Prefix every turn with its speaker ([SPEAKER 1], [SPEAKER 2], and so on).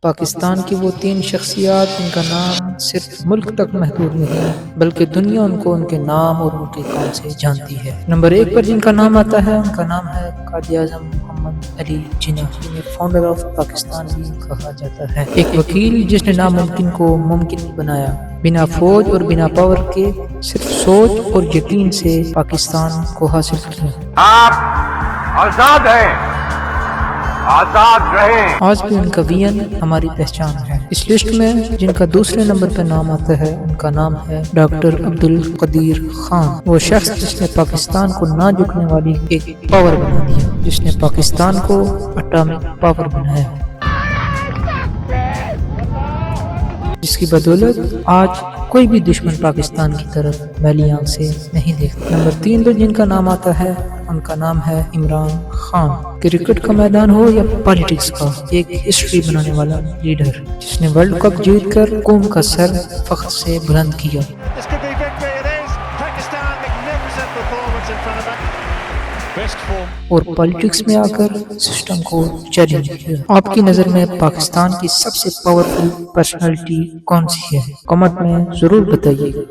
[SPEAKER 1] پاکستان کی وہ تین شخصیات جن کا نام صرف ملک تک محدود نہیں ہے بلکہ دنیا ان کو ان کے نام اور ان کے کام سے جانتی ہے۔ نمبر 1 پر جن کا نام آتا ہے ان کا نام ہے قائد اعظم محمد علی جناح، جنہیں فاؤنڈر آف پاکستان بھی کہا جاتا ہے۔ ایک وکیل جس نے ناممکن کو ممکن بنایا، بنا فوج اور بنا پاور کے صرف سوچ اور یقین سے پاکستان کو حاصل کیا۔
[SPEAKER 2] آپ آزاد ہیں، آزاد رہیں۔
[SPEAKER 1] آج بھی ان کا وین ہماری پہچان ہے۔ اس لسٹ میں جن کا دوسرے نمبر پر نام آتا ہے ان کا نام ہے ڈاکٹر عبدالقدیر خان، وہ شخص جس نے پاکستان کو نہ جھکنے والی ایک پاور بنا دیا، جس نے پاکستان کو اٹامک پاور بنایا، جس کی بدولت آج کوئی بھی دشمن پاکستان کی طرف میلی آنکھ سے نہیں دیکھتا۔ نمبر 3 پر جن کا نام آتا ہے ان کا نام ہے عمران خان، کرکٹ کا میدان ہو یا پالیٹکس کا ایک ہسٹری بنانے والا لیڈر، جس نے ورلڈ کپ جیت کر قوم کا سر فخر سے بلند کیا اور پالیٹکس میں آ کر سسٹم کو چیلنج کیا۔ آپ کی نظر میں پاکستان کی سب سے پاورفل پرسنالٹی کون سی ہے؟ کمنٹ میں ضرور بتائیے گا۔